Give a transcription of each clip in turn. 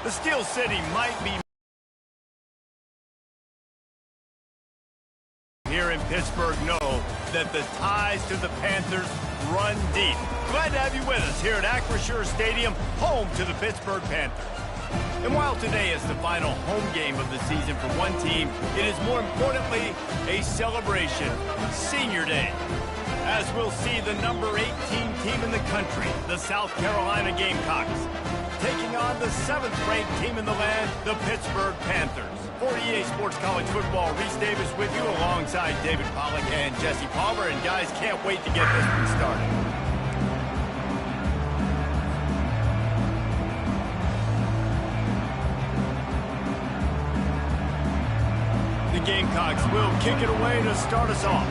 The Steel City might be here in Pittsburgh know that the ties to the Panthers run deep. Glad to have you with us here at Acrisure Stadium, home to the Pittsburgh Panthers. And while today is the final home game of the season for one team, it is more importantly a celebration, Senior Day, as we'll see the number 18 team in the country, the South Carolina Gamecocks, taking on the 7th-ranked team in the land, the Pittsburgh Panthers. For EA Sports College Football, Reese Davis with you alongside David Pollack and Jesse Palmer. And guys, can't wait to get this one started. The Gamecocks will kick it away to start us off.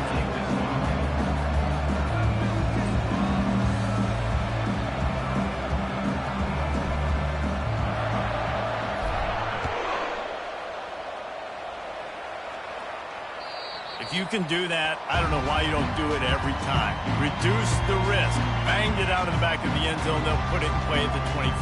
If you can do that, I don't know why you don't do it every time. Reduce the risk. Banged it out of the back of the end zone. They'll put it in play at the 25.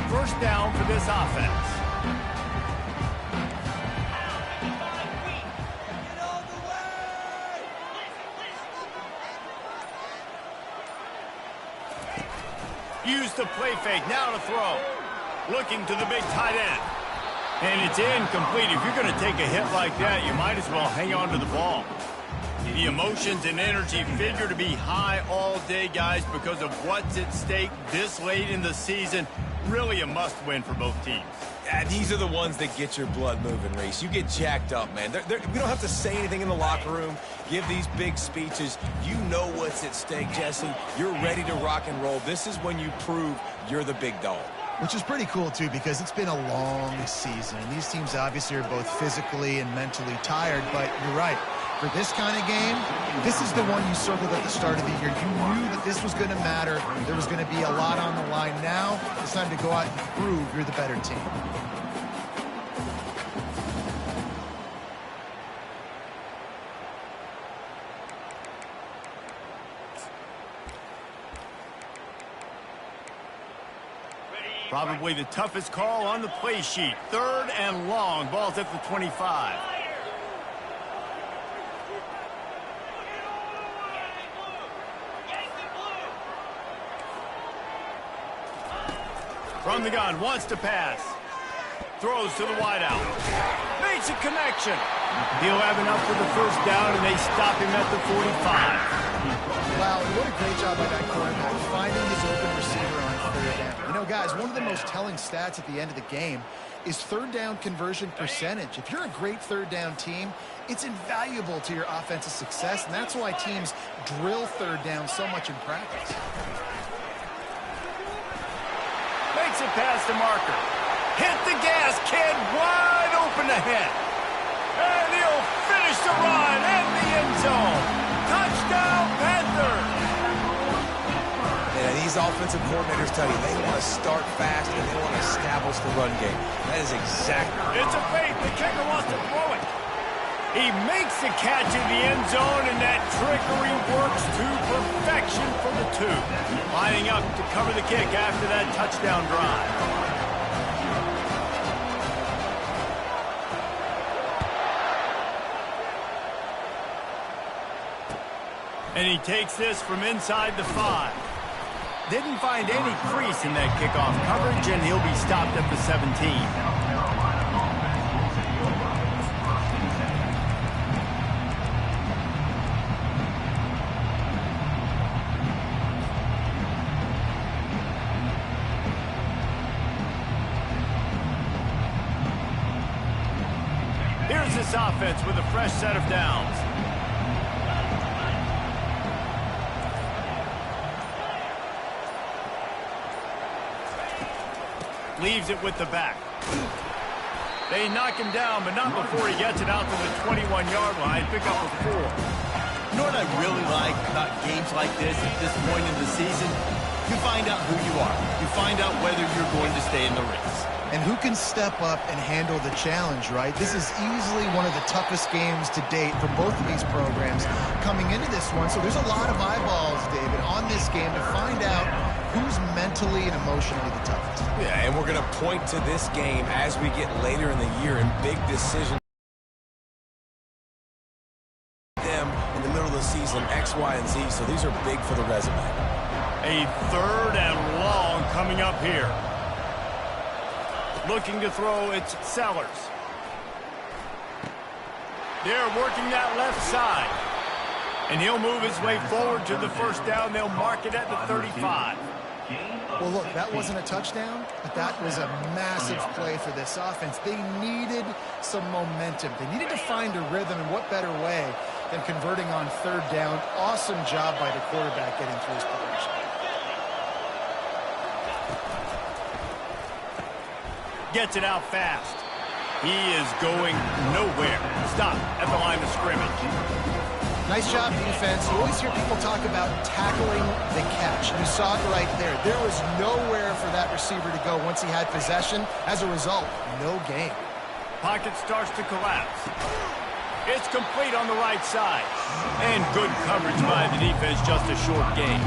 First down for this offense. Use the play fake, now to throw. Looking to the big tight end. And it's incomplete. If you're going to take a hit like that, you might as well hang on to the ball. The emotions and energy figure to be high all day, guys, because of what's at stake this late in the season. Really a must-win for both teams. Yeah, these are the ones that get your blood moving, Reese. You get jacked up, man. We don't have to say anything in the locker room, give these big speeches. You know what's at stake, Jesse. You're ready to rock and roll. This is when you prove you're the big dog. Which is pretty cool, too, because it's been a long season. And these teams obviously are both physically and mentally tired, but you're right. For this kind of game, this is the one you circled at the start of the year. You knew that this was going to matter. There was going to be a lot on the line. Now it's time to go out and prove you're the better team. Probably the toughest call on the play sheet. 3rd and long. Ball's at the 25. From the gun, wants to pass. Throws to the wideout. Makes a connection. He'll have enough for the first down, and they stop him at the 45. Wow, what a great job by that quarterback, finding his open receiver on 3rd down. You know, guys, one of the most telling stats at the end of the game is 3rd down conversion percentage. If you're a great 3rd down team, it's invaluable to your offensive success, and that's why teams drill 3rd down so much in practice. Makes it past the marker. Hit the gas, kid. Wide open ahead. And he'll finish the run in the end zone. Touchdown, Panthers. Yeah, these offensive coordinators tell you they want to start fast and they want to establish the run game. That is exactly. It's a fake. The kicker wants to throw it. He makes the catch in the end zone, and that trickery works to perfection for the 2. Lining up to cover the kick after that touchdown drive. And he takes this from inside the 5. Didn't find any crease in that kickoff coverage, and he'll be stopped at the 17. Here's this offense with a fresh set of downs. Leaves it with the back. They knock him down, but not before he gets it out to the 21-yard line. Pick up a 4. You know what I really like about games like this at this point in the season? You find out who you are. You find out whether you're going to stay in the race. and who can step up and handle the challenge, right? This is easily one of the toughest games to date for both of these programs coming into this one. So there's a lot of eyeballs, David, on this game to find out who's mentally and emotionally the toughest. Yeah, and we're going to point to this game as we get later in the year in big decisions. Them in the middle of the season, X, Y, and Z, so these are big for the resume. A 3rd and long coming up here. Looking to throw, it's Sellers. They're working that left side. And he'll move his way forward to the first down. They'll mark it at the 35. Well, look, that wasn't a touchdown, but that was a massive play for this offense. They needed some momentum. They needed to find a rhythm, and what better way than converting on 3rd down. Awesome job by the quarterback getting through his progression. Gets it out fast. He is going nowhere. Stop at the line of scrimmage. Nice job, defense. You always hear people talk about tackling the catch. You saw it right there. There was nowhere for that receiver to go once he had possession. As a result, no gain. Pocket starts to collapse. It's complete on the right side. And good coverage by the defense, just a short gain.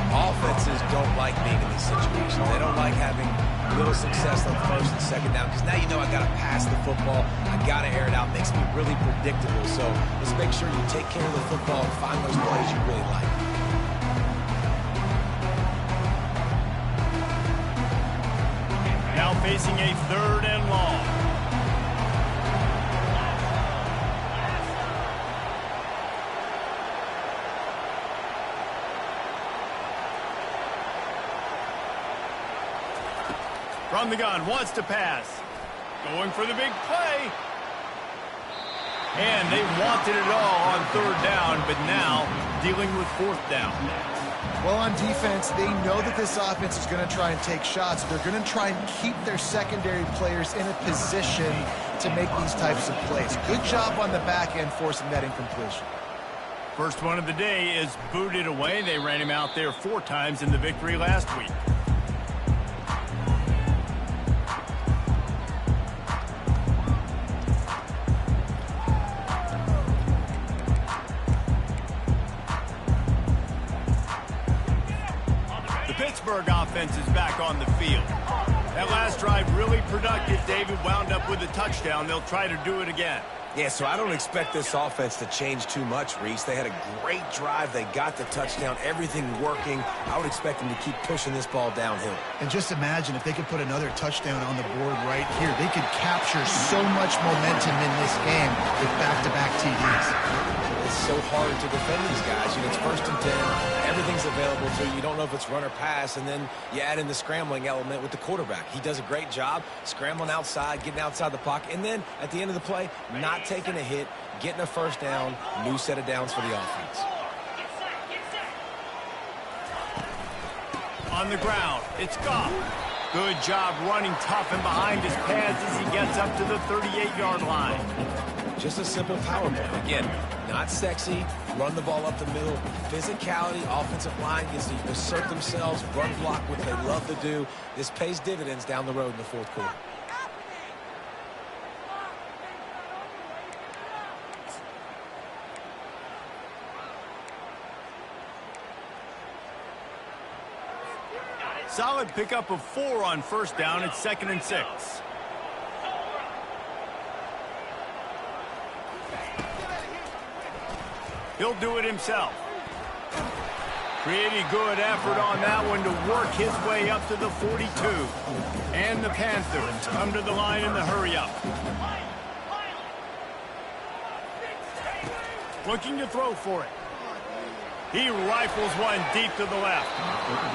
Offenses don't like being in these situations. They don't like having little success on 1st and 2nd down, because now you know I got to pass the football. I got to air it out. Makes me really predictable. So let's make sure you take care of the football and find those plays you really like. Now facing a 3rd and long. From the gun, wants to pass. Going for the big play. And they wanted it all on 3rd down, but now dealing with 4th down. Well, on defense, they know that this offense is going to try and take shots. They're going to try and keep their secondary players in a position to make these types of plays. Good job on the back end forcing that incompletion. First one of the day is booted away. They ran him out there 4 times in the victory last week. Pittsburgh offense is back on the field. That last drive really productive. David wound up with a touchdown. They'll try to do it again. Yeah, so I don't expect this offense to change too much, Reese. They had a great drive. They got the touchdown. Everything working. I would expect them to keep pushing this ball downhill. And just imagine if they could put another touchdown on the board right here. They could capture so much momentum in this game with back-to-back TDs. It's so hard to defend these guys. You know, it's 1st and 10. Everything's available to you. You don't know if it's run or pass, and then you add in the scrambling element with the quarterback. He does a great job scrambling outside, getting outside the pocket, and then at the end of the play, not taking a hit, getting a 1st down, new set of downs for the offense. On the ground, it's Goff. Good job running tough and behind his pads as he gets up to the 38-yard line. Just a simple power play. Again, not sexy, run the ball up the middle. Physicality, offensive line gets to assert themselves, run block, what they love to do. This pays dividends down the road in the 4th quarter. Solid pickup of 4 on 1st down. It's 2nd and 6. He'll do it himself. Pretty good effort on that one to work his way up to the 42. And the Panthers come to the line in the hurry-up. Looking to throw for it. He rifles one deep to the left.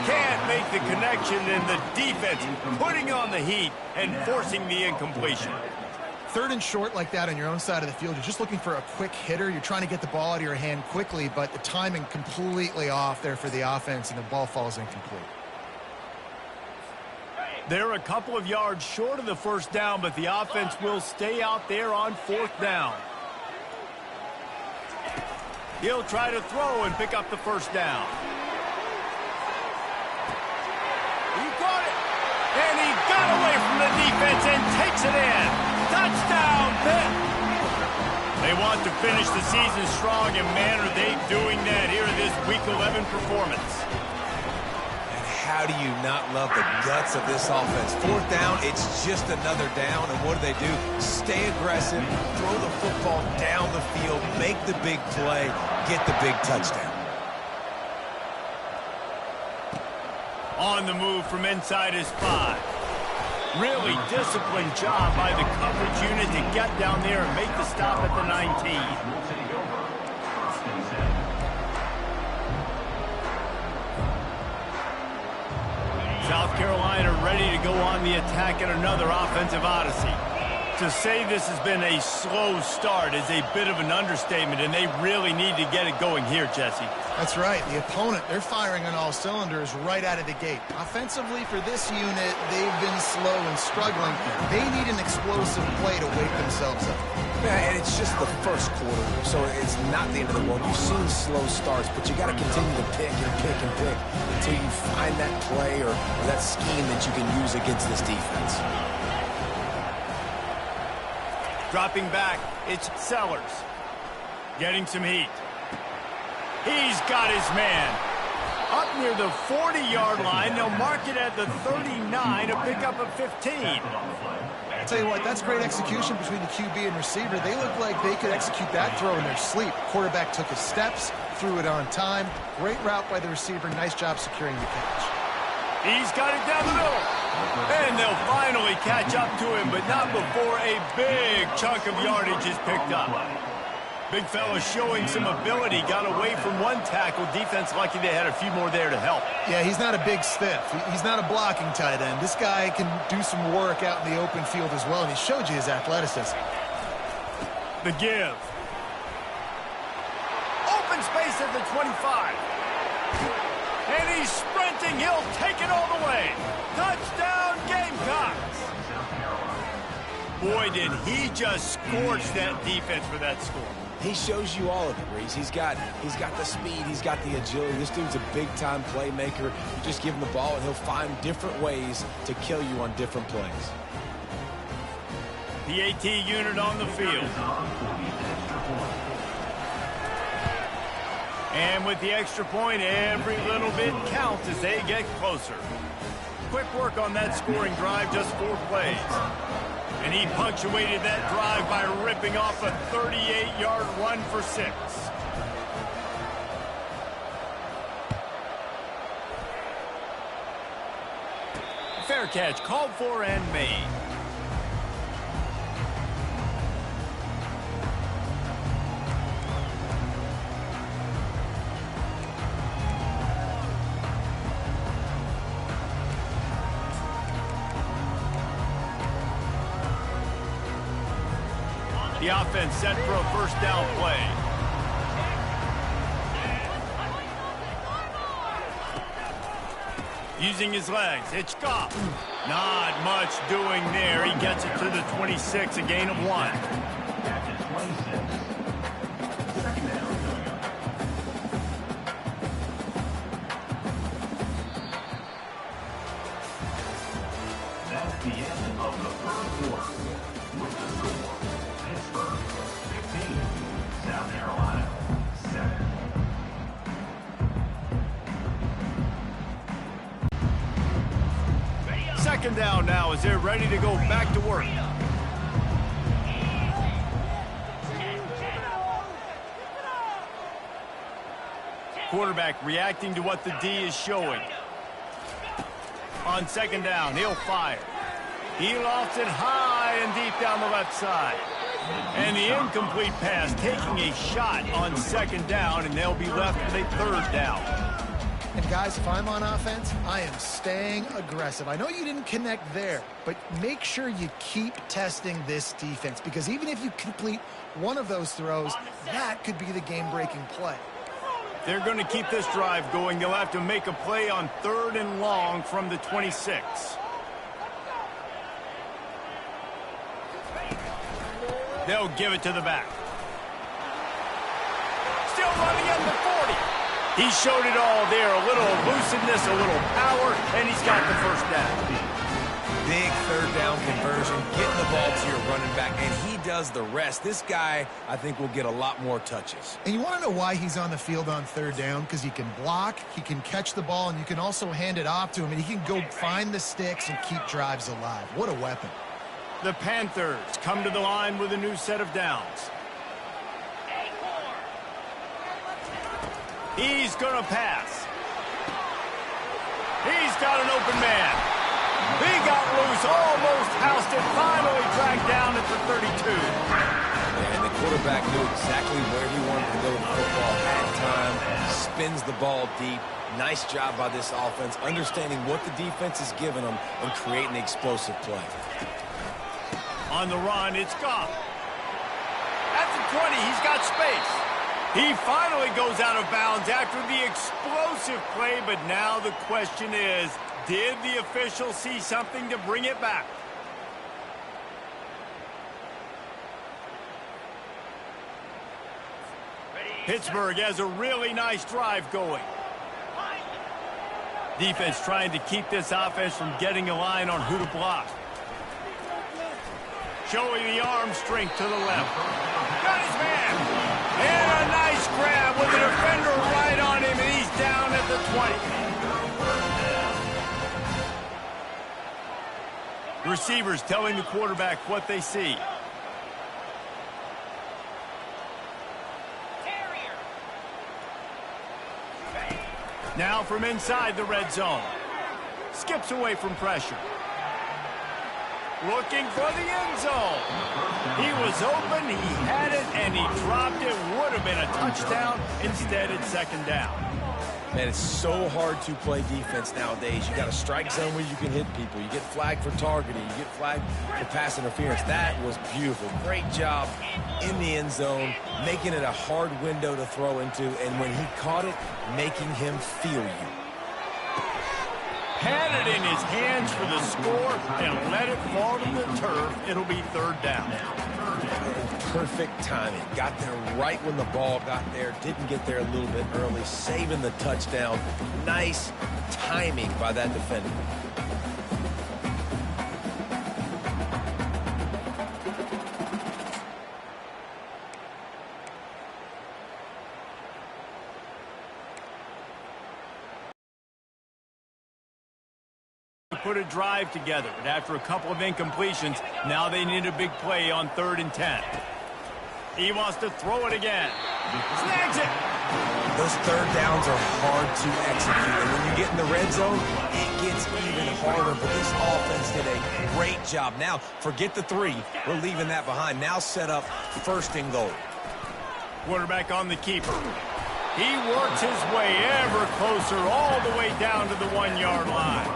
Can't make the connection, and the defense putting on the heat and forcing the incompletion. 3rd and short like that on your own side of the field, you're just looking for a quick hitter. You're trying to get the ball out of your hand quickly, but the timing completely off there for the offense, and the ball falls incomplete. They're a couple of yards short of the 1st down, but the offense will stay out there on 4th down. He'll try to throw and pick up the 1st down. He got it, and he got away from the defense and takes it in. Touchdown, Pitt. They want to finish the season strong, and man, are they doing that here in this Week 11 performance. How do you not love the guts of this offense? Fourth down, it's just another down, and what do? Stay aggressive, throw the football down the field, make the big play, get the big touchdown. On the move from inside his 5. Really disciplined job by the coverage unit to get down there and make the stop at the 19. South Carolina ready to go on the attack in another offensive odyssey. To say this has been a slow start is a bit of an understatement, and they really need to get it going here, Jesse. That's right. The opponent, they're firing on all cylinders right out of the gate. Offensively, for this unit, they've been slow and struggling. They need an explosive play to wake themselves up. Yeah, and it's just the first quarter, so it's not the end of the world. You've seen slow starts, but you got to continue to pick and pick and pick until you find that play or that scheme that you can use against this defense. Dropping back, it's Sellers. Getting some heat. He's got his man. Up near the 40-yard line, they'll mark it at the 39, a pickup of 15. I'll tell you what, that's great execution between the QB and receiver. They look like they could execute that throw in their sleep. Quarterback took his steps, threw it on time. Great route by the receiver. Nice job securing the catch. He's got it down the middle. And they'll finally catch up to him, but not before a big chunk of yardage is picked up. Big fella showing some ability. Got away from one tackle. Defense lucky they had a few more there to help. Yeah, he's not a big stiff. He's not a blocking tight end. This guy can do some work out in the open field as well, and he showed you his athleticism. The give. Open space at the 25. And he's sprinting. He'll take it all the way. Touchdown, Gamecocks. Boy, did he just scorch that defense for that score. He shows you all of it, Reese. He's got the speed. He's got the agility. This dude's a big-time playmaker. You just give him the ball, and he'll find different ways to kill you on different plays. The AT unit on the field. And with the extra point, every little bit counts as they get closer. Quick work on that scoring drive, just 4 plays. And he punctuated that drive by ripping off a 38-yard run for 6. Fair catch, called for and made. The offense set for a first down play. Using his legs, it's Goff. Not much doing there. He gets it to the 26, a gain of 1. That's the end of the first quarter. With the score, Pittsburgh 15, South Carolina 7. Second down now as they're ready to go back to work. Quarterback reacting to what the D is showing. On second down, he'll fire. He lofts it high and deep down the left side. And the incomplete pass taking a shot on second down, and they'll be left with a third down. And guys, if I'm on offense, I am staying aggressive. I know you didn't connect there, but make sure you keep testing this defense, because even if you complete one of those throws, that could be the game-breaking play. They're going to keep this drive going. They'll have to make a play on 3rd and long from the 26. They'll give it to the back. Still running at the 40. He showed it all there. A little elusiveness, a little power, and he's got the first down. Big third down conversion, getting the ball to your running back, and he does the rest. This guy, I think, will get a lot more touches. And you want to know why he's on the field on third down? Because he can block, he can catch the ball, and you can also hand it off to him, and he can go find the sticks and keep drives alive. What a weapon. The Panthers come to the line with a new set of downs. He's going to pass. He's got an open man. He got loose, almost housed it, finally dragged down at the 32. And the quarterback knew exactly where he wanted to go with the football, had time, spins the ball deep. Nice job by this offense, understanding what the defense is giving them and creating the explosive play. On the run, it's Goff. At the 20, he's got space. He finally goes out of bounds after the explosive play, but now the question is, did the official see something to bring it back? Pittsburgh has a really nice drive going. Defense trying to keep this offense from getting a line on who to block. Showing the arm strength to the left. Got his man. And a nice grab with the defender right on him, and he's down at the 20. Receivers telling the quarterback what they see. Now from inside the red zone. Skips away from pressure. Looking for the end zone. He was open, he had it, and he dropped it. Would have been a touchdown. Instead, it's second down. Man, it's so hard to play defense nowadays. You got a strike zone where you can hit people. You get flagged for targeting. You get flagged for pass interference. That was beautiful. Great job in the end zone, making it a hard window to throw into, and when he caught it, making him feel you. Had it in his hands for the score and let it fall to the turf. It'll be third down. Perfect timing. Got there right when the ball got there. Didn't get there a little bit early. Saving the touchdown. Nice timing by that defender. Put a drive together, and after a couple of incompletions, now they need a big play on 3rd and 10. He wants to throw it again. Snags it. Those third downs are hard to execute, and when you get in the red zone, it gets even harder, but this offense did a great job. Now, forget the 3. We're leaving that behind. Now set up 1st and goal. Quarterback on the keeper. He works his way ever closer all the way down to the 1-yard line.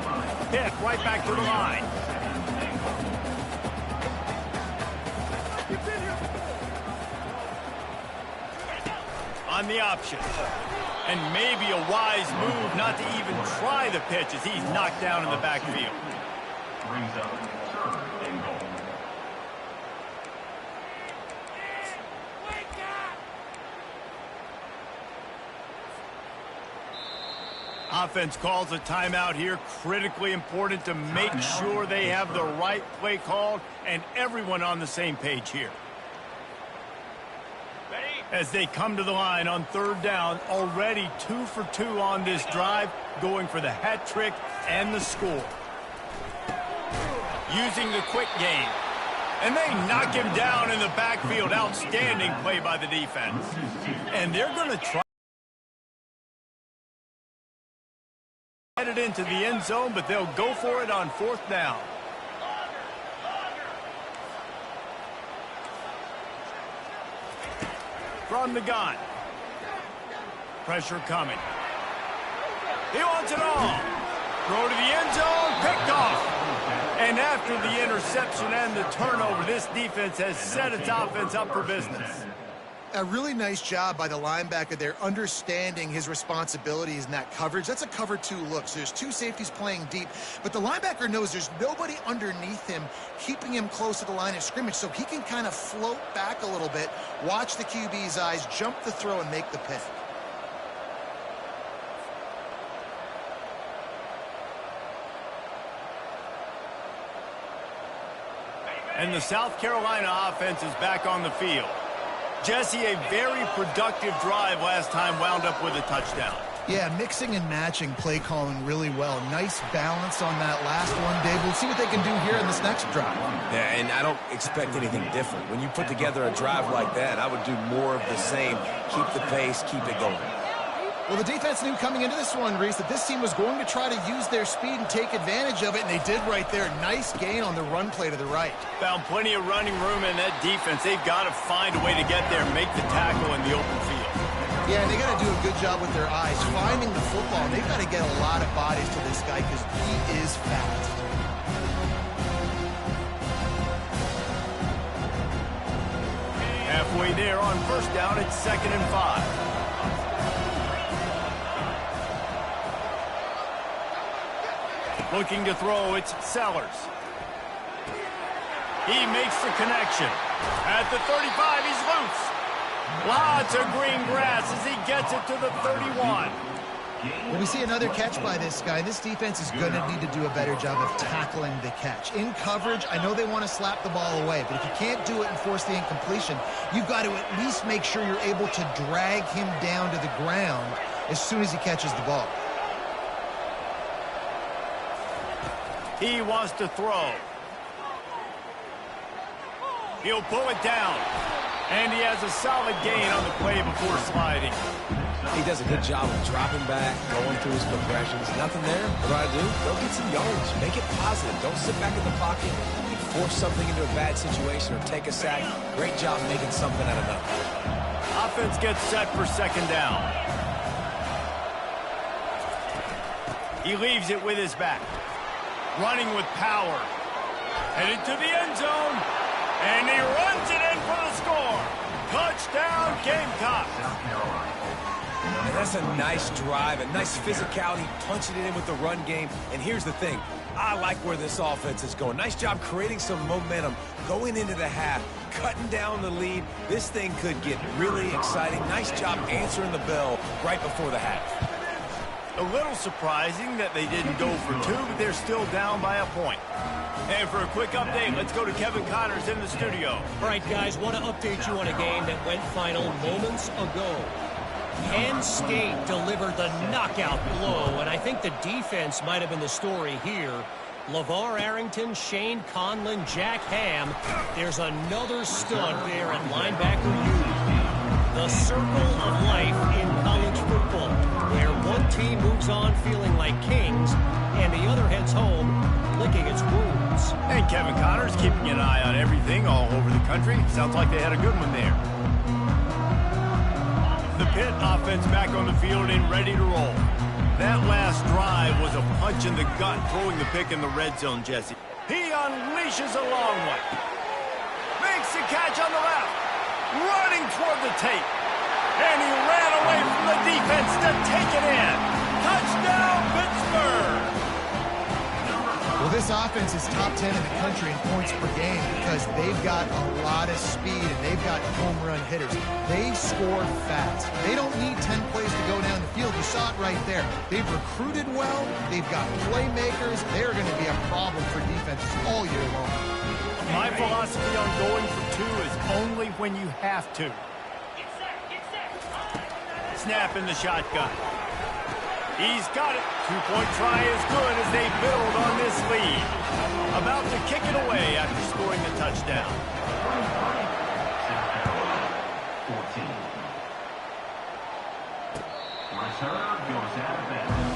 Hit right back to the line. On the option. And maybe a wise move not to even try the pitch as he's knocked down in the backfield. Brings up 3rd and goal. Offense calls a timeout here. Critically important to make sure they have the right play called and everyone on the same page here. As they come to the line on 3rd down, already 2 for 2 on this drive, going for the hat trick and the score. Using the quick game. And they knock him down in the backfield. Outstanding play by the defense. And they're going to try. Headed into the end zone, but they'll go for it on 4th down. From the gun. Pressure coming. He wants it all. Throw to the end zone, picked off. And after the interception and the turnover, this defense has set its offense up for business. A really nice job by the linebacker there, understanding his responsibilities in that coverage. That's a cover 2 look. So there's 2 safeties playing deep, but the linebacker knows there's nobody underneath him, keeping him close to the line of scrimmage, so he can kind of float back a little bit, watch the QB's eyes, jump the throw, and make the pick. And the South Carolina offense is back on the field. Jesse, a very productive drive last time wound up with a touchdown. Yeah, mixing and matching play calling really well. Nice balance on that last one, Dave. We'll see what they can do here in this next drive. Yeah, and I don't expect anything different. When you put together a drive like that, I would do more of the same. Keep the pace, keep it going. Well, the defense knew coming into this one, Reese, that this team was going to try to use their speed and take advantage of it, and they did right there. Nice gain on the run play to the right. Found plenty of running room in that defense. They've got to find a way to get there and make the tackle in the open field. Yeah, and they got to do a good job with their eyes, finding the football. They've got to get a lot of bodies to this guy because he is fast. Halfway there on first down, it's 2nd and 5. Looking to throw, it's Sellers. He makes the connection. At the 35, he's loose. Lots of green grass as he gets it to the 31. Well, we see another catch by this guy. This defense is going to need to do a better job of tackling the catch. In coverage, I know they want to slap the ball away, but if you can't do it and force the incompletion, you've got to at least make sure you're able to drag him down to the ground as soon as he catches the ball. He wants to throw. He'll pull it down. And he has a solid gain on the play before sliding. He does a good job of dropping back, going through his progressions. Nothing there. What do I do? Go get some yards. Make it positive. Don't sit back in the pocket and force something into a bad situation or take a sack. Great job making something out of nothing. Offense gets set for 2nd down. He leaves it with his back. Running with power. Headed to the end zone. And he runs it in for the score. Touchdown, Gamecocks. And that's a nice drive, a nice physicality, punching it in with the run game. And here's the thing. I like where this offense is going. Nice job creating some momentum, going into the half, cutting down the lead. This thing could get really exciting. Nice job answering the bell right before the half. A little surprising that they didn't go for 2, but they're still down by a point. And for a quick update, let's go to Kevin Connors in the studio. All right, guys, want to update you on a game that went final moments ago. Penn State delivered the knockout blow, and I think the defense might have been the story here. LeVar Arrington, Shane Conlon, Jack Ham. There's another stud there at linebacker U. The circle of life in college football, where one team moves on feeling like kings, and the other heads home licking its wounds. And Kevin Connors keeping an eye on everything all over the country. Sounds like they had a good one there. The Pitt offense back on the field and ready to roll. That last drive was a punch in the gut, throwing the pick in the red zone, Jesse. He unleashes a long one. Makes the catch on the left. Running toward the tape. And he ran away from the defense to take it in. Touchdown, Pittsburgh! Well, this offense is top 10 in the country in points per game because they've got a lot of speed and they've got home run hitters. They score fast. They don't need 10 plays to go down the field. You saw it right there. They've recruited well. They've got playmakers. They're going to be a problem for defenses all year long. My philosophy on going for 2 is only when you have to. Snap in the shotgun. He's got it. 2-point try is good as they build on this lead. About to kick it away after scoring the touchdown. 14. Return goes out of bounds.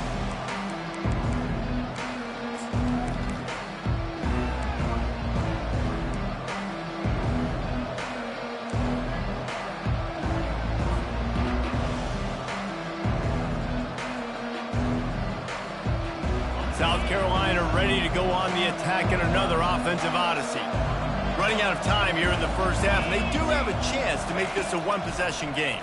South Carolina ready to go on the attack in another offensive odyssey. Running out of time here in the first half, and they do have a chance to make this a one-possession game.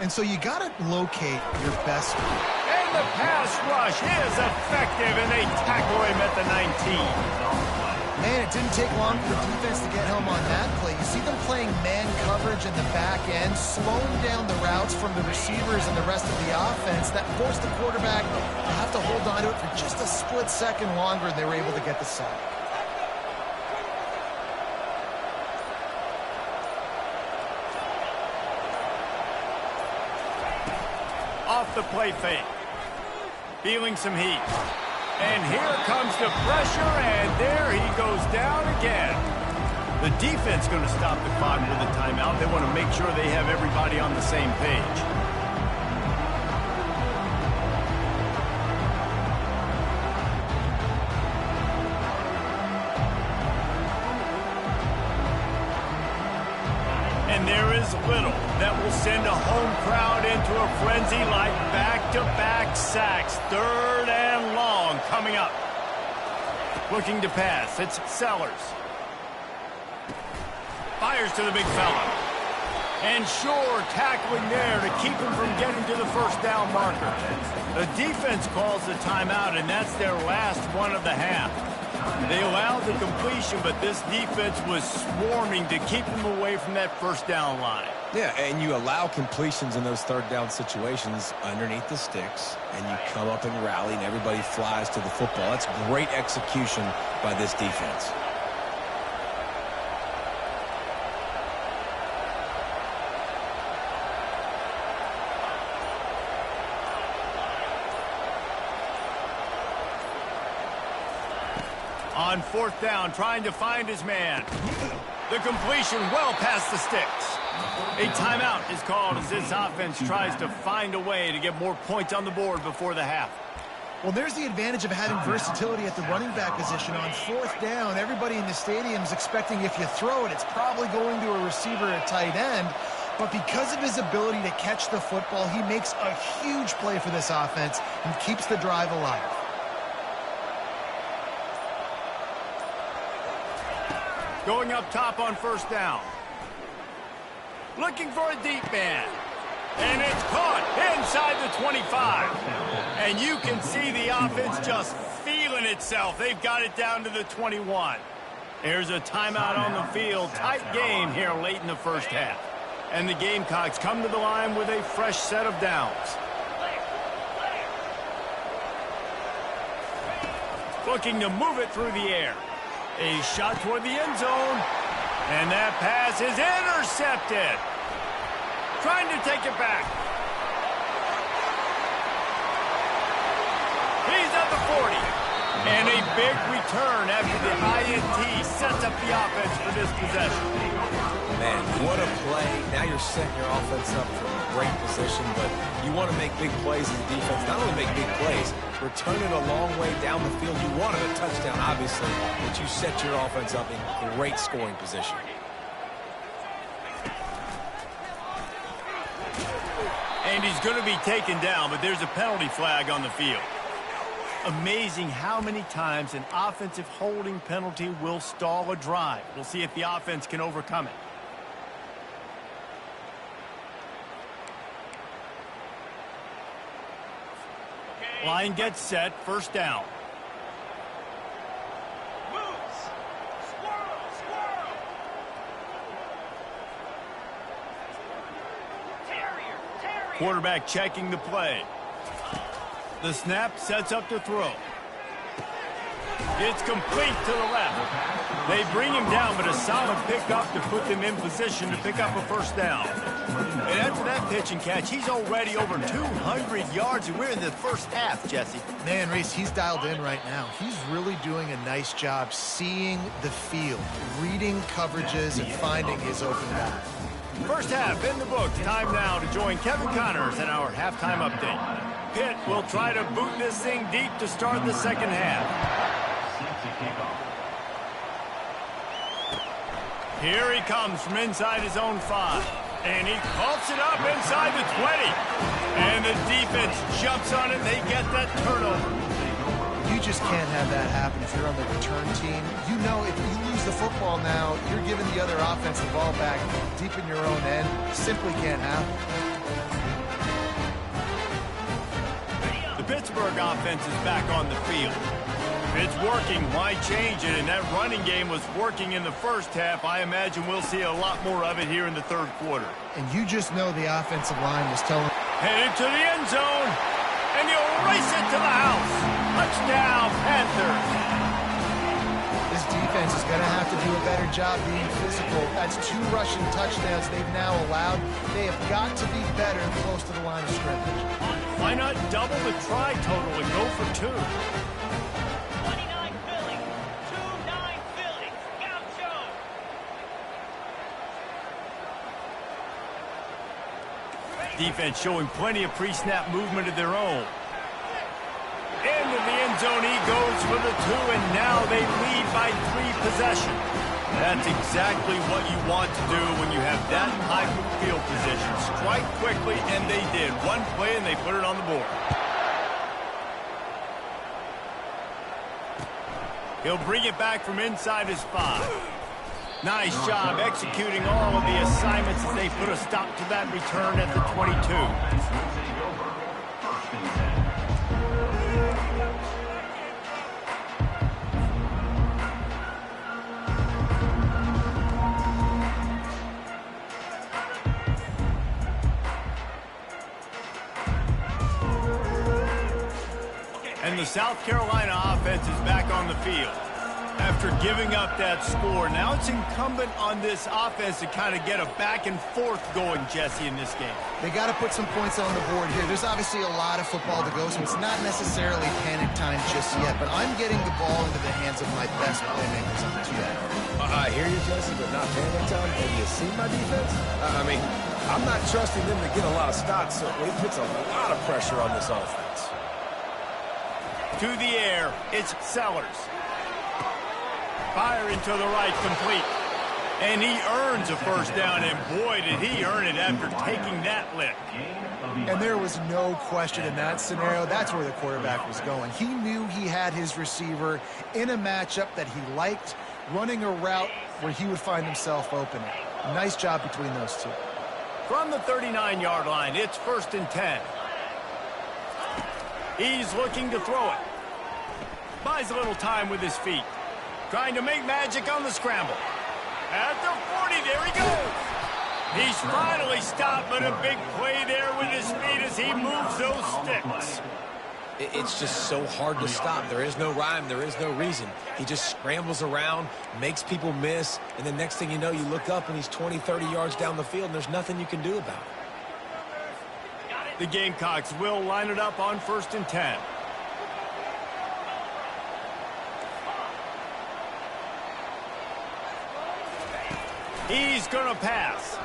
And so you got to locate your best. And the pass rush is effective, and they tackle him at the 19. Man, it didn't take long for defense to get home on that play. You see them playing man coverage in the back end, slowing down the routes from the receivers and the rest of the offense. That forced the quarterback to have to hold on to it for just a split second longer, and they were able to get the sack. the play fake. Feeling some heat. And here comes the pressure, and there he goes down again. The defense going to stop the clock with a timeout. They want to make sure they have everybody on the same page. And there is little that will send a home crowd into a frenzy like back-to-back sacks. 3rd and long coming up. Looking to pass. It's Sellers. Fires to the big fella. And Shore tackling there to keep him from getting to the first down marker. The defense calls the timeout, and that's their last one of the half. They allowed the completion, but this defense was swarming to keep them away from that first down line. Yeah, and you allow completions in those 3rd down situations underneath the sticks, and you come up and rally, and everybody flies to the football. That's great execution by this defense. On 4th down, trying to find his man. The completion well past the sticks. A timeout is called as this offense tries to find a way to get more points on the board before the half. Well, there's the advantage of having versatility at the running back position. On 4th down, everybody in the stadium is expecting if you throw it, it's probably going to a receiver at tight end. But because of his ability to catch the football, he makes a huge play for this offense and keeps the drive alive. Going up top on 1st down. Looking for a deep man. And it's caught inside the 25. And you can see the offense just feeling itself. They've got it down to the 21. There's a timeout on the field. Tight game here late in the first half. And the Gamecocks come to the line with a fresh set of downs. Looking to move it through the air. A shot toward the end zone. And that pass is intercepted. Trying to take it back. He's at the 40. And a big return after the INT sets up the offense for this possession. Man, what a play. Now you're setting your offense up for a great position, but you want to make big plays in the defense. Not only make big plays, return it a long way down the field. You wanted a touchdown, obviously, but you set your offense up in great scoring position. And he's going to be taken down, but there's a penalty flag on the field. Amazing how many times an offensive holding penalty will stall a drive. We'll see if the offense can overcome it. Line gets set, 1st down. Quarterback checking the play. The snap sets up to throw. It's complete to the left. They bring him down, but a solid pickup to put them in position to pick up a 1st down. And after that pitch and catch, he's already over 200 yards, and we're in the first half, Jesse. Man, Reese, he's dialed in right now. He's really doing a nice job seeing the field, reading coverages, and finding his open guy. First half in the books. Time now to join Kevin Connors in our halftime update. Pitt will try to boot this thing deep to start the second half. Here he comes from inside his own 5. And he coughs it up inside the 20. And the defense jumps on it. They get that turnover. You just can't have that happen if you're on the return team. You know if you lose the football now, you're giving the other offense the ball back deep in your own end. Simply can't happen. The Pittsburgh offense is back on the field. If it's working, why change it? And that running game was working in the first half. I imagine we'll see a lot more of it here in the 3rd quarter. And you just know the offensive line was telling. Headed to the end zone. And you'll race it to the house. Touchdown, Panthers. This defense is going to have to do a better job being physical. That's 2 rushing touchdowns they've now allowed. They have got to be better close to the line of scrimmage. Why not double the try total and go for 2? 29 Philly. 2-9 Philly. Gaucho. Defense showing plenty of pre-snap movement of their own. Into the end zone he goes for the 2, and now they lead by 3 possessions. That's exactly what you want to do when you have that type of field position. Strike quickly, and they did. One play, and they put it on the board. He'll bring it back from inside his 5. Nice job executing all of the assignments as they put a stop to that return at the 22. And the South Carolina offense is back on the field. After giving up that score, now it's incumbent on this offense to kind of get a back and forth going, Jesse, in this game. They got to put some points on the board here. There's obviously a lot of football to go, so it's not necessarily panic time just yet, but I'm getting the ball into the hands of my best playmakers on this yet. I hear you, Jesse, but not panic time. Have you seen my defense? I mean, I'm not trusting them to get a lot of stops, so it puts a lot of pressure on this offense. To the air, it's Sellers. Fire into the right, complete. And he earns a first down, and boy, did he earn it after taking that lick. And there was no question in that scenario. That's where the quarterback was going. He knew he had his receiver in a matchup that he liked, running a route where he would find himself open. Nice job between those two. From the 39-yard line, it's 1st and 10. He's looking to throw it. Buys a little time with his feet. Trying to make magic on the scramble. At the 40, there he goes. He's finally stopped, but a big play there with his feet as he moves those sticks. It's just so hard to stop. There is no rhyme. There is no reason. He just scrambles around, makes people miss, and the next thing you know, you look up and he's 20, 30 yards down the field, and there's nothing you can do about it. The Gamecocks will line it up on 1st and 10. He's going to pass.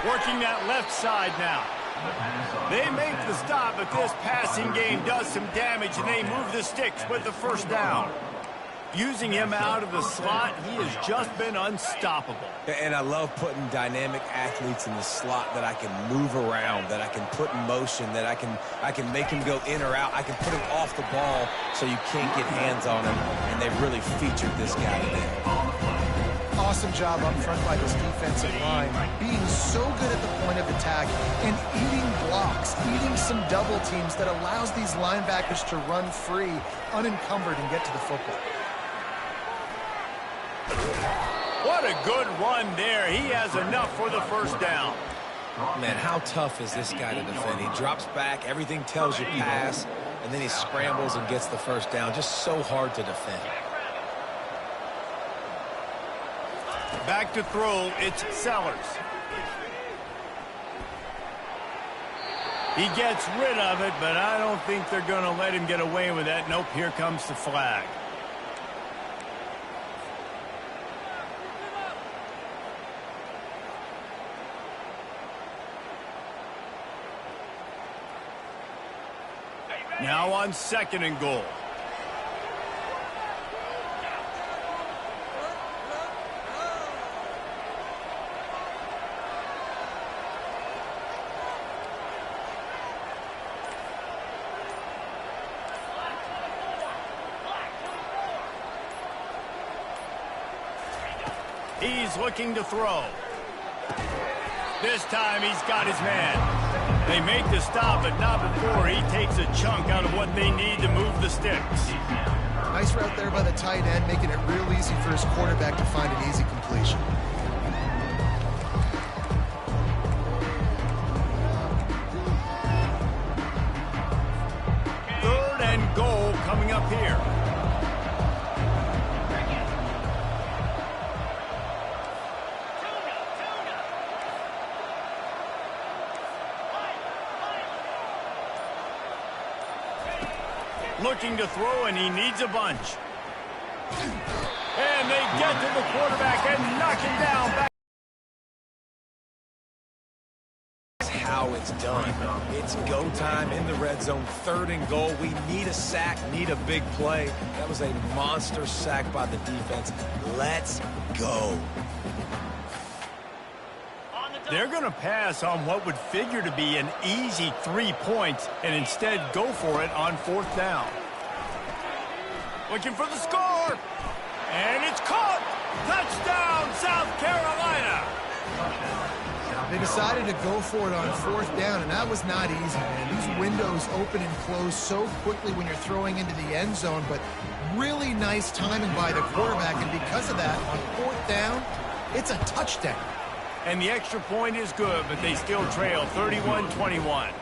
Working that left side now. They make the stop, but this passing game does some damage, and they move the sticks with the first down. Using him out of the slot, he has just been unstoppable. And I love putting dynamic athletes in the slot that I can move around, that I can put in motion, that I can make him go in or out. I can put him off the ball so you can't get hands on him, and they've really featured this guy today. Awesome job up front by this defensive line, being so good at the point of attack and eating blocks, eating some double teams that allows these linebackers to run free, unencumbered, and get to the football. What a good run there. He has enough for the first down. Man, how tough is this guy to defend? He drops back, everything tells you pass, and then he scrambles and gets the first down. Just so hard to defend. Back to throw, it's Sellers. He gets rid of it, but I don't think they're going to let him get away with that. Nope, here comes the flag. Now on 2nd and goal. He's looking to throw. This time he's got his man. They make the stop, but not before he takes a chunk out of what they need to move the sticks. Nice route there by the tight end, making it real easy for his quarterback to find an easy completion. Third and goal coming up here. Looking to throw, and he needs a bunch. And they get to the quarterback and knock him down. Back. How it's done. It's go time in the red zone, 3rd and goal. We need a sack, need a big play. That was a monster sack by the defense. Let's go. They're going to pass on what would figure to be an easy 3 points and instead go for it on 4th down. Looking for the score. And it's caught. Touchdown, South Carolina. They decided to go for it on 4th down, and that was not easy, man. These windows open and close so quickly when you're throwing into the end zone, but really nice timing by the quarterback, and because of that, on 4th down, it's a touchdown. And the extra point is good, but they still trail 31-21.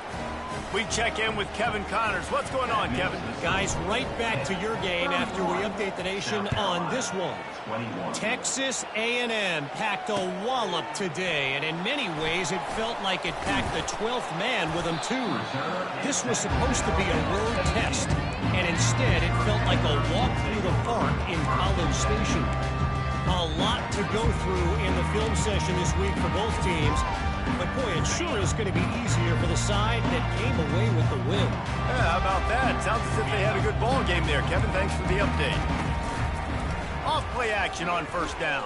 We check in with Kevin Connors. What's going on, Kevin? Guys, right back to your game after we update the nation on this one. Texas A&M packed a wallop today, and in many ways it felt like it packed the 12th man with them too. This was supposed to be a road test, and instead it felt like a walk through the park in College Station. A lot to go through in the film session this week for both teams. But, boy, it sure is going to be easier for the side that came away with the win. Yeah, how about that? Sounds as if they had a good ball game there. Kevin, thanks for the update. Off-play action on 1st down.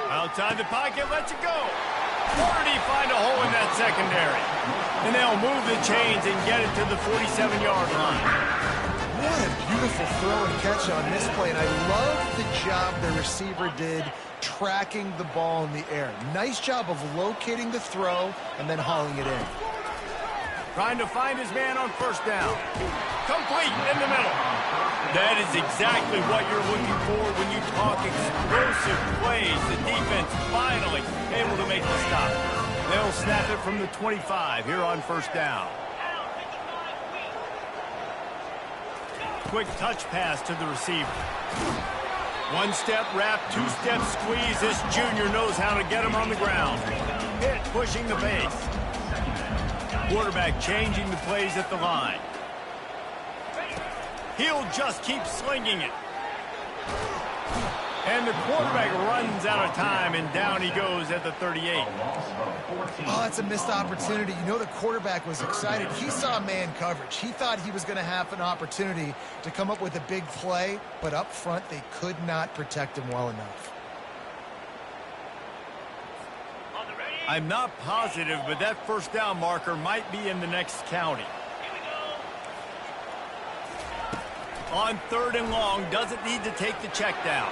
Outside the pocket, lets it go. Where did he find a hole in that secondary? And they'll move the chains and get it to the 47-yard line. What a beautiful throw and catch on this play, and I love the job the receiver did tracking the ball in the air. Nice job of locating the throw and then hauling it in. Trying to find his man on 1st down. Complete in the middle. That is exactly what you're looking for when you talk explosive plays. The defense finally able to make the stop. They'll snap it from the 25 here on 1st down. Quick touch pass to the receiver. 1-step wrap, 2-step squeeze. This junior knows how to get him on the ground. Hit, pushing the base. Quarterback changing the plays at the line. He'll just keep slinging it. And the quarterback runs out of time, and down he goes at the 38. Oh, that's a missed opportunity. You know the quarterback was excited. He saw man coverage. He thought he was going to have an opportunity to come up with a big play, but up front they could not protect him well enough. I'm not positive, but that 1st down marker might be in the next county. On 3rd and long, doesn't need to take the check down.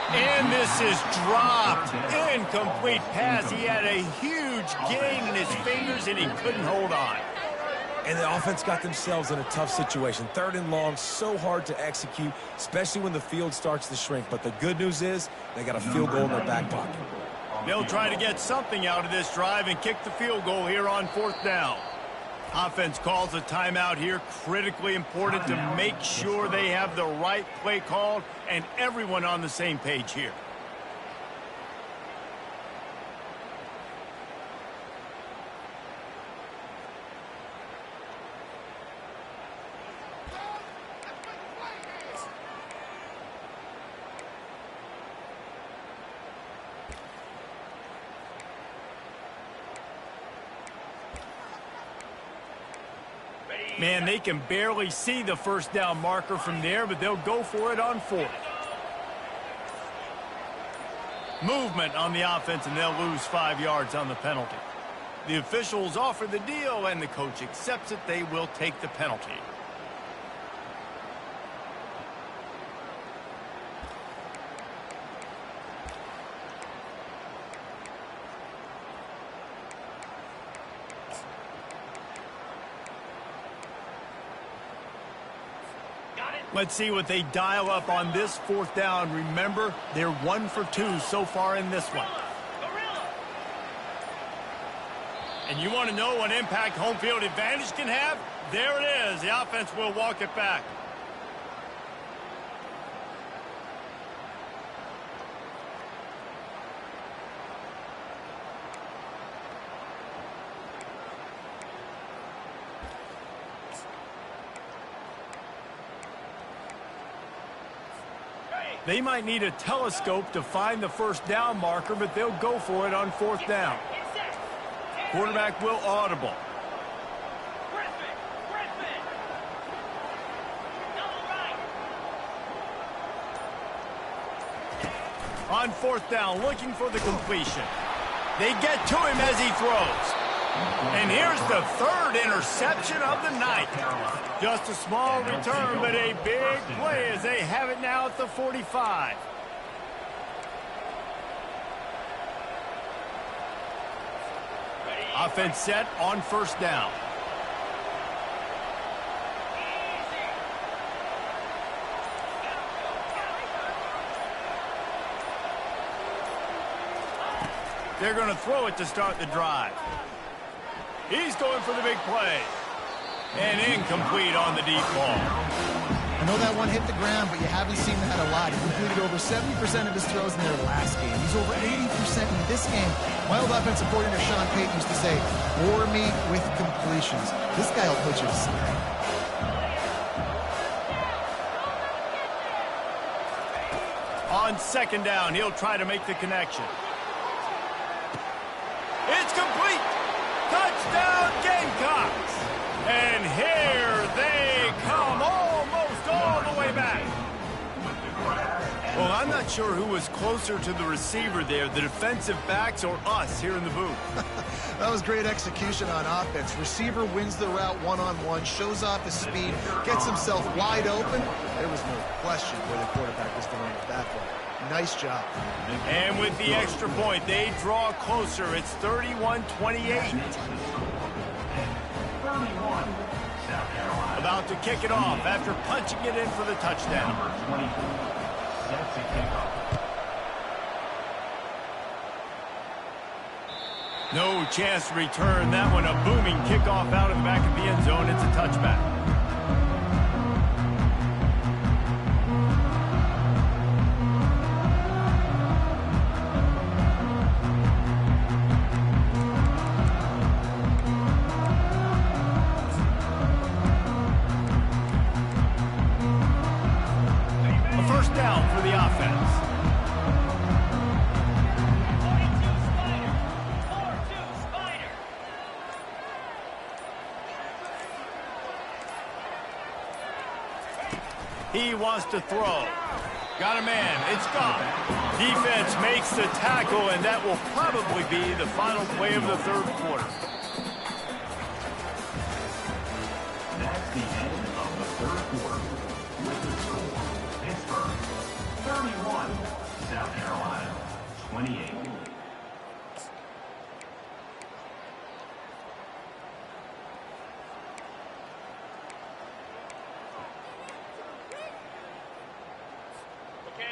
And this is dropped. Incomplete pass. He had a huge gain in his fingers, and he couldn't hold on. And the offense got themselves in a tough situation. 3rd and long, so hard to execute, especially when the field starts to shrink. But the good news is they got a field goal in their back pocket. They'll try to get something out of this drive and kick the field goal here on 4th down. Offense calls a timeout here. Critically important to make sure they have the right play called and everyone on the same page here. Man, they can barely see the 1st down marker from there, but they'll go for it on 4th. Movement on the offense, and they'll lose 5 yards on the penalty. The officials offer the deal, and the coach accepts it. They will take the penalty. Let's see what they dial up on this 4th down. Remember, they're 1 for 2 so far in this one. And you want to know what impact home field advantage can have? There it is. The offense will walk it back. They might need a telescope to find the first down marker, but they'll go for it on fourth down. Quarterback will audible. On fourth down, looking for the completion. They get to him as he throws. And here's the third interception of the night. Just a small return, but a big play as they have it now at the 45. Offense set on first down. They're going to throw it to start the drive. He's going for the big play. And incomplete on the deep ball. I know that one hit the ground, but you haven't seen that a lot. He completed over 70% of his throws in their last game. He's over 80% in this game. My old offensive coordinator, Sean Payton, used to say, bore me with completions. This guy will put you to sleep. On second down, he'll try to make the connection. It's complete. Touchdown, Gamecocks. And here they come, almost all the way back. Well, I'm not sure who was closer to the receiver there, the defensive backs or us here in the booth. That was great execution on offense. Receiver wins the route one-on-one, shows off his speed, gets himself wide open. There was no question where the quarterback was going with that one. Nice job. And with the extra point, they draw closer. It's 31-28. About to kick it off after punching it in for the touchdown. No chance to return that one. A booming kickoff out of the back of the end zone. It's a touchback. He wants to throw. Got a man. It's gone. Defense makes the tackle, and that will probably be the final play of the third quarter. That's the end of the third quarter. With the score, Pittsburgh 31, South Carolina 28.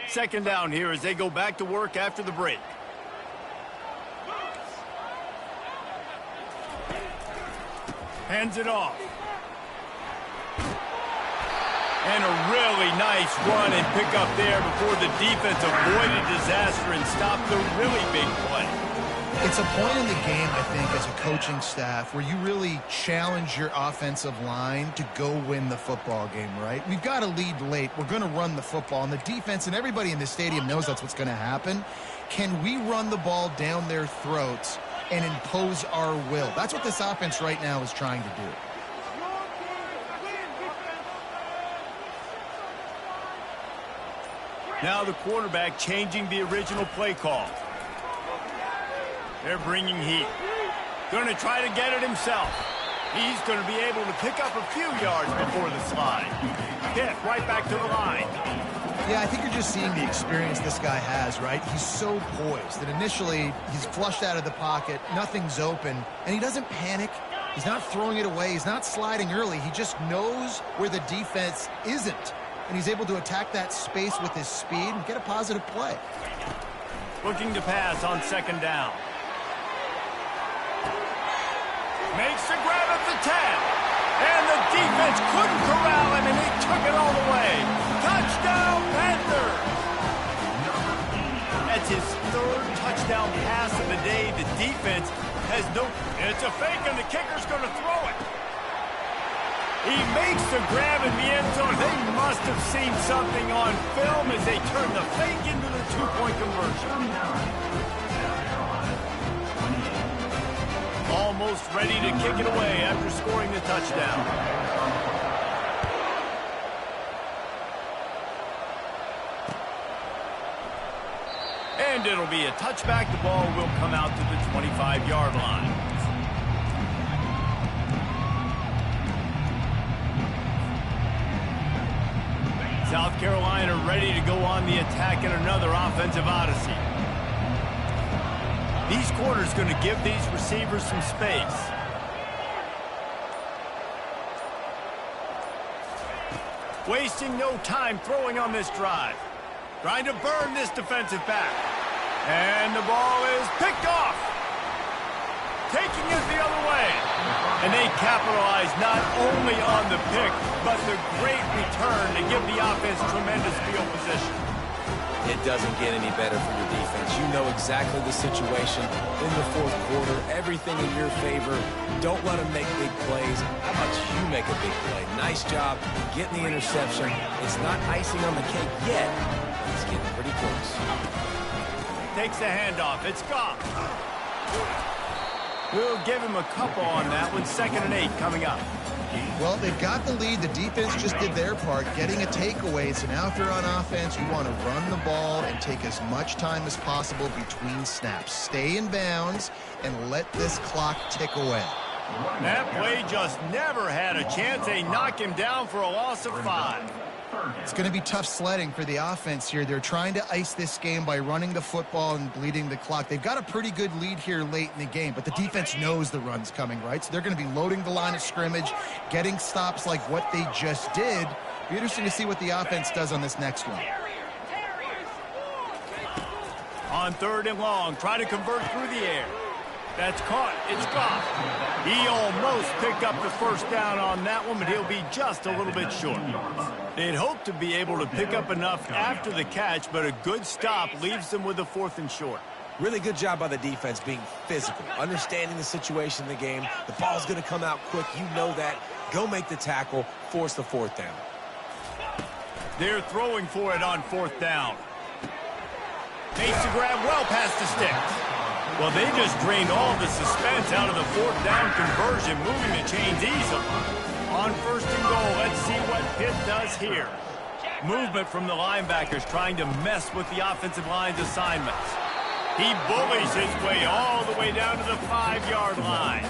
Second down here as they go back to work after the break. Hands it off. And a really nice run and pick up there before the defense avoided disaster and stopped the really big play. It's a point in the game, I think, as a coaching staff where you really challenge your offensive line to go win the football game, right? We've got to lead late. We're going to run the football. And the defense and everybody in the stadium knows that's what's going to happen. Can we run the ball down their throats and impose our will? That's what this offense right now is trying to do. Now the quarterback changing the original play call. They're bringing heat. Going to try to get it himself. He's going to be able to pick up a few yards before the slide. Hit right back to the line. Yeah, I think you're just seeing the experience this guy has, right? He's so poised that initially he's flushed out of the pocket, nothing's open, and he doesn't panic. He's not throwing it away. He's not sliding early. He just knows where the defense isn't, and he's able to attack that space with his speed and get a positive play. Looking to pass on second down. Makes the grab at the 10. And the defense couldn't corral him, and he took it all the way. Touchdown, Panthers! That's his third touchdown pass of the day. The defense has no... It's a fake, and the kicker's going to throw it. He makes the grab in the end zone. They must have seen something on film as they turn the fake into the two-point conversion. Almost ready to kick it away after scoring the touchdown. And it'll be a touchback. The ball will come out to the 25-yard line. South Carolina ready to go on the attack in another offensive odyssey. These corners going to give these receivers some space. Wasting no time throwing on this drive. Trying to burn this defensive back. And the ball is picked off. Taking it the other way. And they capitalize not only on the pick, but the great return to give the offense tremendous field position. It doesn't get any better for your defense. You know exactly the situation in the fourth quarter. Everything in your favor. Don't let them make big plays. How about you make a big play? Nice job getting the interception. It's not icing on the cake yet. It's getting pretty close. Takes the handoff. It's Goff. We'll give him a couple on that one. 2nd and 8 coming up. Well, they've got the lead. The defense just did their part, getting a takeaway. So now if you're on offense, you want to run the ball and take as much time as possible between snaps. Stay in bounds and let this clock tick away. That play just never had a chance. They knock him down for a loss of 5. It's going to be tough sledding for the offense here. They're trying to ice this game by running the football and bleeding the clock. They've got a pretty good lead here late in the game, but the defense knows the run's coming, right? So they're going to be loading the line of scrimmage, getting stops like what they just did. Be interesting to see what the offense does on this next one. On 3rd and long, try to convert through the air. That's caught. It's Goff. He almost picked up the first down on that one, but he'll be just a little bit short. They'd hope to be able to pick up enough after the catch, but a good stop leaves them with a 4th and short. Really good job by the defense being physical, understanding the situation in the game. The ball's going to come out quick. You know that. Go make the tackle, force the 4th down. They're throwing for it on 4th down. Makes the grab well past the sticks. Well, they just drained all the suspense out of the 4th down conversion, moving the chains easily. On 1st and goal, let's see what Pitt does here. Movement from the linebackers trying to mess with the offensive line's assignments. He bullies his way all the way down to the 5-yard line.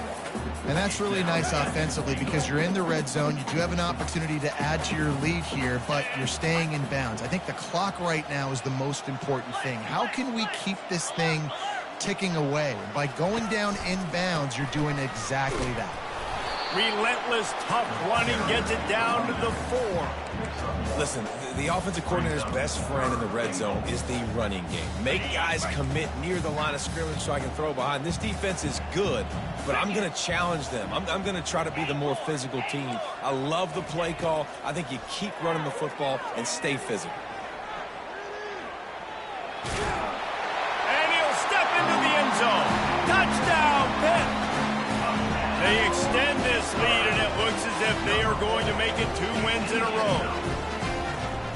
And that's really nice offensively because you're in the red zone. You do have an opportunity to add to your lead here, but you're staying in bounds. I think the clock right now is the most important thing. How can we keep this thing ticking away? And by going down in bounds, you're doing exactly that. Relentless, tough running gets it down to the 4. Listen, the offensive coordinator's best friend in the red zone is the running game. Make guys commit near the line of scrimmage so I can throw behind. This defense is good, but I'm going to challenge them. I'm going to try to be the more physical team. I love the play call. I think you keep running the football and stay physical. And he'll step into the end zone. Touchdown, Pitt! They extend this lead, and it looks as if they are going to make it 2 wins in a row.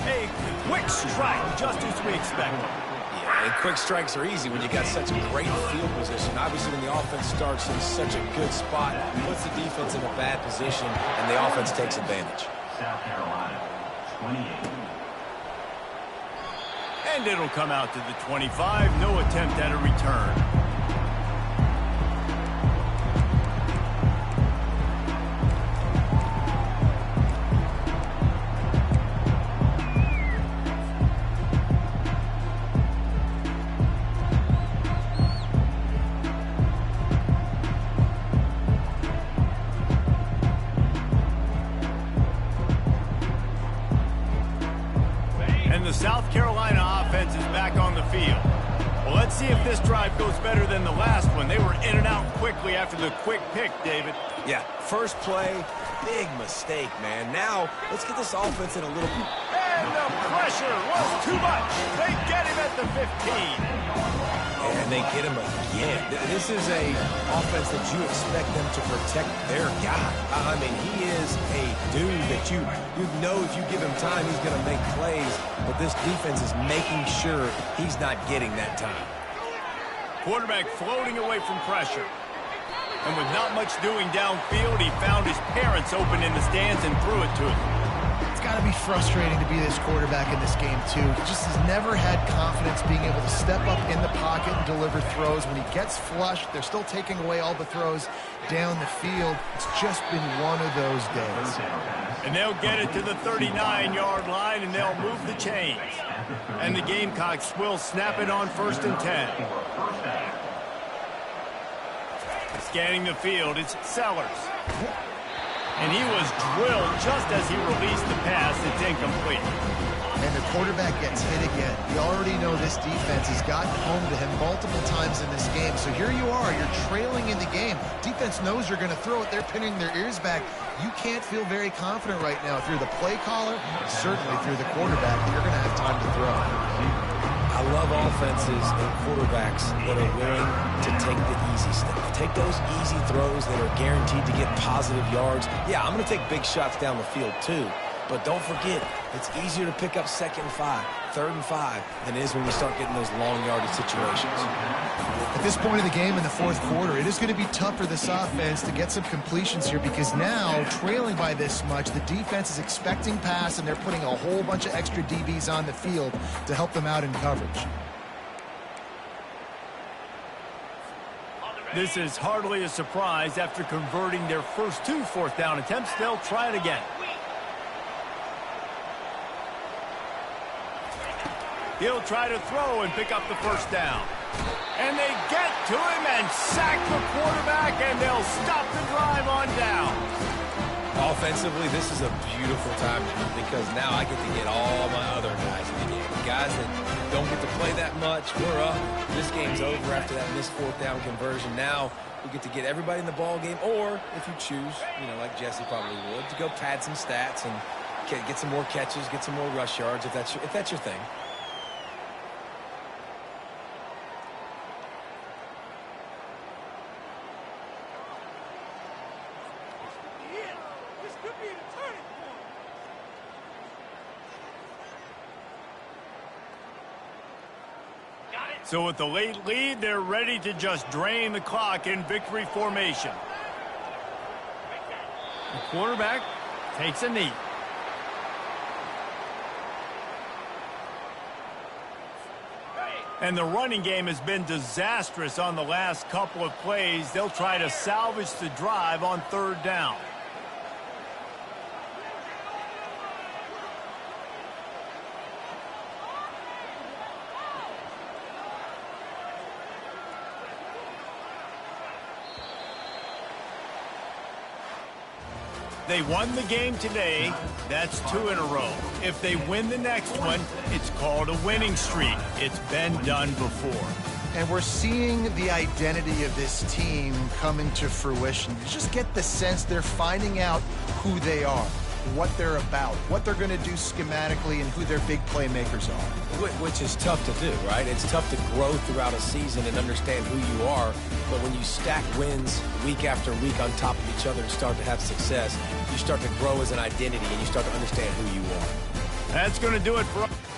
A quick strike, just as we expected. Yeah, and quick strikes are easy when you got such a great field position. Obviously, when the offense starts in such a good spot, it puts the defense in a bad position, and the offense takes advantage. South Carolina, 28. And it'll come out to the 25. No attempt at a return. The South Carolina offense is back on the field. Well, let's see if this drive goes better than the last one. They were in and out quickly after the quick pick, David. Yeah, first play, big mistake, man. Now, let's get this offense in a little... And the pressure was too much. They get him at the 15. And they get him again. This is a offense that you expect them to protect their guy. I mean, he is a dude that you know if you give him time, he's going to make plays. But this defense is making sure he's not getting that time. Quarterback floating away from pressure. And with not much doing downfield, he found his parents open in the stands and threw it to him. It's got to be frustrating to be this quarterback in this game, too. He just has never had confidence being able to step up in the pocket and deliver throws. When he gets flushed, they're still taking away all the throws down the field. It's just been one of those days. And they'll get it to the 39-yard line, and they'll move the chains. And the Gamecocks will snap it on 1st and 10. Scanning the field, it's Sellers. And he was drilled just as he released the pass. It's incomplete. And the quarterback gets hit again. You already know this defense has gotten home to him multiple times in this game. So here you are, you're trailing in the game. Defense knows you're going to throw it. They're pinning their ears back. You can't feel very confident right now. If you're the play caller, certainly if you're the quarterback, you're going to have time to throw. I love offenses and quarterbacks that are willing to take the easy stuff. Take those easy throws that are guaranteed to get positive yards. Yeah, I'm going to take big shots down the field too. But don't forget, it's easier to pick up 2nd and 5, 3rd and 5 than it is when you start getting those long yardage situations. At this point of the game in the 4th quarter, it is going to be tough for this offense to get some completions here because now, trailing by this much, the defense is expecting pass and they're putting a whole bunch of extra DBs on the field to help them out in coverage. This is hardly a surprise. After converting their first 2 4th down attempts, they'll try it again. He'll try to throw and pick up the 1st down. And they get to him and sack the quarterback, and they'll stop the drive on down. Offensively, this is a beautiful time because now I get to get all my other guys in the game. The guys that don't get to play that much, we're up. This game's over after that missed 4th down conversion. Now we get to get everybody in the ball game, or if you choose, like Jesse probably would, to go pad some stats and get some more catches, get some more rush yards if that's your thing. So with the late lead, they're ready to just drain the clock in victory formation. The quarterback takes a knee. And the running game has been disastrous on the last couple of plays. They'll try to salvage the drive on 3rd down. They won the game today. That's 2 in a row. If they win the next one, it's called a winning streak. It's been done before. And we're seeing the identity of this team come into fruition. You just get the sense they're finding out who they are, what they're about, what they're going to do schematically, and who their big playmakers are. Which is tough to do, right? It's tough to grow throughout a season and understand who you are. But when you stack wins week after week on top of each other and start to have success, you start to grow as an identity and you start to understand who you are. That's going to do it for us.